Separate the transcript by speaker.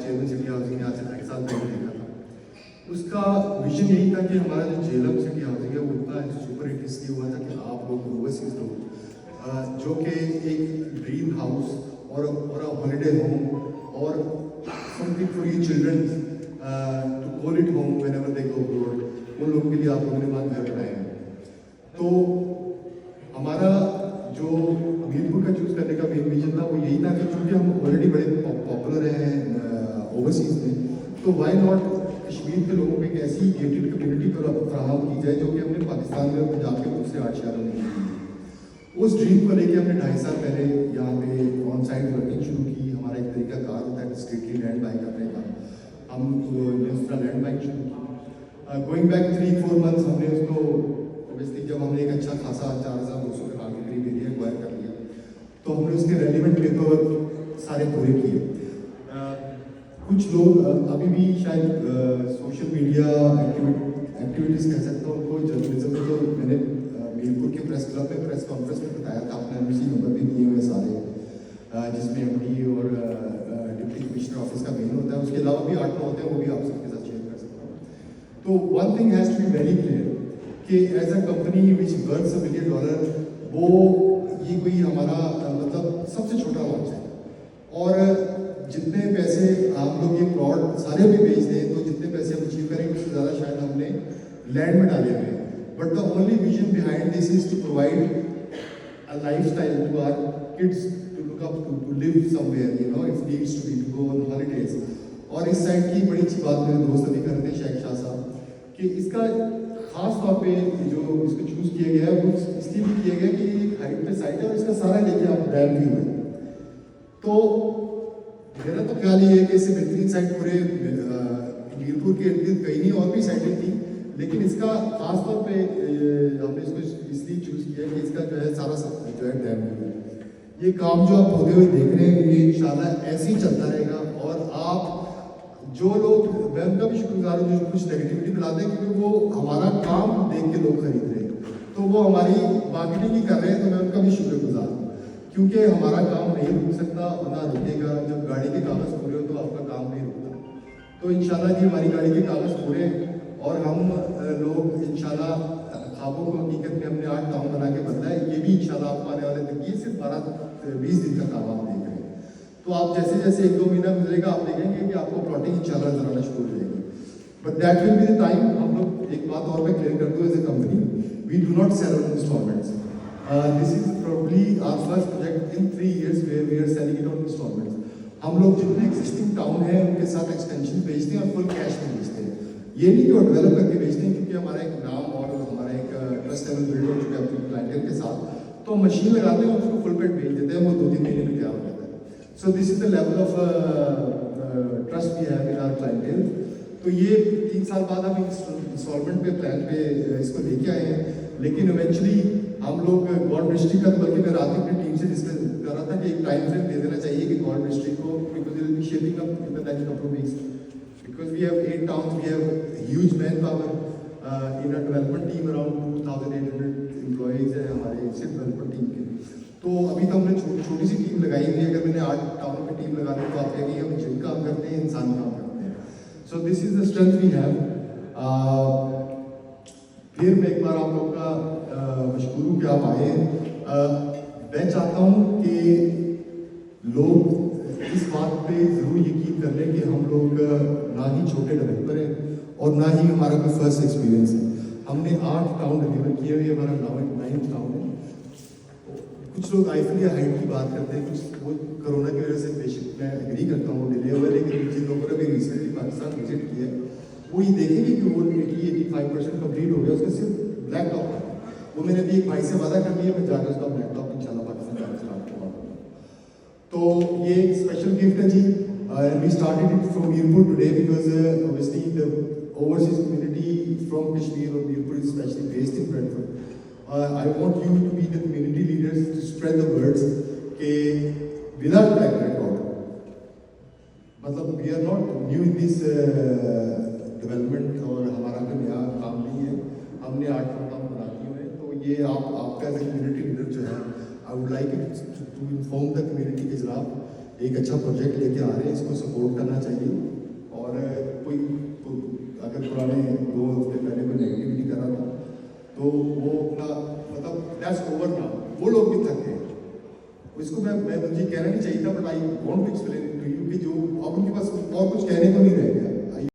Speaker 1: Chairman city housing आज से 1 साल पहले देखा था। उसका विजन यही था कि हमारा जो झेलम सिटी हाउसिंग है वो इतना सुपर हिट इसलिए हुआ था कि आप लोग ओवरसीज लोग जो कि एक ड्रीम हाउस और हॉलीडे होम और something for you children to call it home whenever they go abroad, उन लोगों के लिए आप लोगों ने वहाँ घर बनाए हैं। तो हमारा जो मीरपुर का चूज़ करने का मेन रीजन था वो यही था कि चूँकि हम ऑलरेडी बड़े पॉपुलर हैं ओवरसीज में, तो वाई नॉट कश्मीर के लोगों को एक ऐसी गेटेड कम्युनिटी पर फराहम की जाए जो कि हमने पाकिस्तान में पंजाब के दूसरे 8 शहरों में की है। उस ड्रीम को लेके हमने 2.5 साल पहले यहाँ पे ऑन साइट वर्किंग शुरू की। हमारा एक तरीका कार होता है स्ट्रिक्टली लैंड बाई करने का, हम दूसरा लैंड बाइंग शुरू की। गोइंग बैक 3-4 मंथ्स हमने उसको ऑब्वियसली जब हमने एक अच्छा खासा 4,200 करोड़ के करीब एरिया एक्वायर कर लिया तो हमने उसके रेलिवेंट पेपर वर्क सारे पूरे किए। कुछ लोग अभी भी शायद सोशल मीडिया एक्टिविटीज़ कह सकता हूँ उनको जर्नलिज्म में, जो मैंने मीरपुर के प्रेस क्लब में प्रेस कॉन्फ्रेंस में बताया था, अपने एमसी नंबर भी दिए हुए सारे, जिसमें एमडी और डिप्टी कमिश्नर ऑफिस का मेन होता है, उसके अलावा भी 8-9 होते हैं, वो भी आप सबके साथ शेयर कर सकता हूँ। तो one thing has to be very clear कि as a company which worth $1 billion, वो ये कोई हमारा मतलब सबसे छोटा लॉन्च है। और जितने पैसे आप लोग ये प्लॉट सारे भी बेच दें तो जितने पैसे हम अचीव करेंगे उससे ज़्यादा शायद हमने लैंड में डाले हुए हैं। But the only vision behind this is to provide a lifestyle to our kids to look up to live somewhere, you know, if needs to be to go on holidays. और इस side की बड़ी अच्छी बात मेरे दोस्त अभी कर रहे थे शेख शाह साहब कि इसका खास तौर पे जो इसको चूज़ किया गया है वो इसलिए भी किया गया कि एक हाइट पे साइड है और इसका सारा लेके आप डैम व्यू है। तो मेरा तो ख्याल ये है कि इससे बेहतरीन साइट पूरे मीरपुर के इर्द गिर्द कहीं नहीं और भी साइटें थी, लेकिन इसका खास तौर पे हमने इसको इसलिए चूज़ किया कि इसका जो है सारा जो है डैम व्यू है। ये काम जो आप होते हुए देख रहे हैं ये इंशाल्लाह ऐसे ही चलता रहेगा। और आप जो लोग, मैं उनका भी शुक्रगुजार हूँ जो कुछ नेगेटिविटी मिलाते हैं, क्योंकि वो हमारा काम देख के लोग खरीद रहे हैं, तो वो हमारी मार्केटिंग ही कर रहे हैं, तो मैं उनका भी शुक्रगुजार हूँ, क्योंकि हमारा काम नहीं रुक सकता ना रुकेगा। जब गाड़ी के कागज़ पूरे हो तो आपका काम नहीं रुकता। तो इंशाल्लाह जी हमारी गाड़ी के कागज़ पूरे और हम लोग इंशाल्लाह ख्वाबों को हकीकत में हमने 8 टाउन बना के बदला है। ये भी इंशाल्लाह आपको आने वाले दिन, ये सिर्फ 12-20 दिन का काम आप देख रहे हैं। तो आप जैसे जैसे 1-2 महीना गुजरेगा आप देखेंगे कि आपको प्लॉटिंग इंशाल्लाह नजर आना शुरू हो जाएगी। But that will be the time. हम लोग एक बात और मैं क्लियर कर दूँ, as a company we do not sell on installments. This is probably our first project in 3 years where we are selling it on installments. हम लोग जितने एग्जिस्टिंग टाउन है उनके साथ एक्सटेंशन बेचते हैं और फुल कैश में बेचते हैं। ये नहीं कि वो डेवलप करके बेचते हैं, क्योंकि हमारा एक नाम और हमारा एक ट्रस्ट लेवल बिल्ड हो चुका है अपने क्लाइंटल के साथ, तो मशीन लगाते हैं उसको फुल पेड बेच देते हैं, वो 2-3 महीने में तैयार हो जाता है। So this is the level of trust we have in our clientele. तो ये 3 साल बाद हम इंस्टॉलमेंट पे प्लान पे इसको लेके आए हैं, लेकिन इवेंचुअली हम लोग गॉड मिनिस्ट्री का, बल्कि मैं रात अपनी टीम से डिस्कस कर रहा था कि एक टाइम फ्रेम दे देना चाहिए कि गॉड मिनिस्ट्री को, because it will be shaping up in the next couple of weeks, because we have 8 towns, we have huge man power in a development team, around 2800 employees है हमारे सिर्फ development team के। तो अभी तो हमने छोटी सी टीम लगाई हुई है। अगर मैंने 8 टाउन की टीम लगा दी तो आप कहेंगे हम जिन काम करते हैं इंसान काम करते हैं। So this is the strength we have. फिर मैं एक बार आप लोग का मशकूर हूँ कि आप आए हैं। मैं चाहता हूँ कि लोग इस बात पे ज़रूर यकीन कर लें कि हम लोग ना ही छोटे डेवलपर हैं और ना ही हमारा कोई फर्स्ट एक्सपीरियंस है। हमने 8 टाउन डिलीवर किए हुए, हमारा 9th टाउन है। कुछ लोग आईफिल या हाइट की बात करते हैं, कुछ वो कोरोना की वजह से बेशक मैं एग्री करता हूँ डिले हुआ, लेकिन जिन लोगों ने भी रिसेंटली पाकिस्तान विजिट किया है वो ये देखेंगे कि वो 80-85% कंप्लीट हो गया, उसका सिर्फ ब्लैक टॉप है। वो मैंने भी एक भाई से वादा कर लिया, मैं जाकर उसका ब्लैक टॉप इंशाल्लाह पाकिस्तान जाकर स्टार्ट करवाऊंगा। तो ये एक स्पेशल गिफ्ट है जी। We started it from Mirpur today because obviously the overseas community from Kashmir और Mirpur is specially based in Bradford. I want you to be the community leaders to spread the words के without black record, मतलब we are not new in this development और हमारा कोई नया काम नहीं है। हमने 8 टाउन बना दिए हैं। तो ये आपका एज ए कम्युनिटी लीडर जो है, I would like to inform the community के जनाब एक अच्छा प्रोजेक्ट लेके आ रहे हैं, इसको सपोर्ट करना चाहिए।
Speaker 2: पुराने 2 हफ्ते पहले कोई नेगेटिविटी कर रहा था, तो वो अपना मतलब दैट्स ओवर ना, वो लोग भी थक गए। इसको मैं मुझे कहना नहीं चाहिए था, but I want to explain to you कि जो अब उनके पास और कुछ